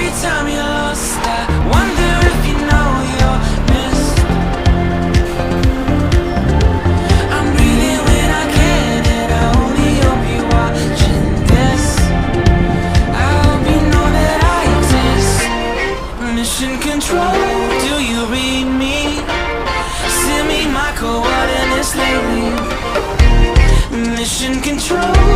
Every time you're lost, I wonder if you know you're missed. I'm breathing when I can, and I only hope you're watching this. I hope you know that I exist. Mission control, do you read me? Send me my coordinates lately. Mission control.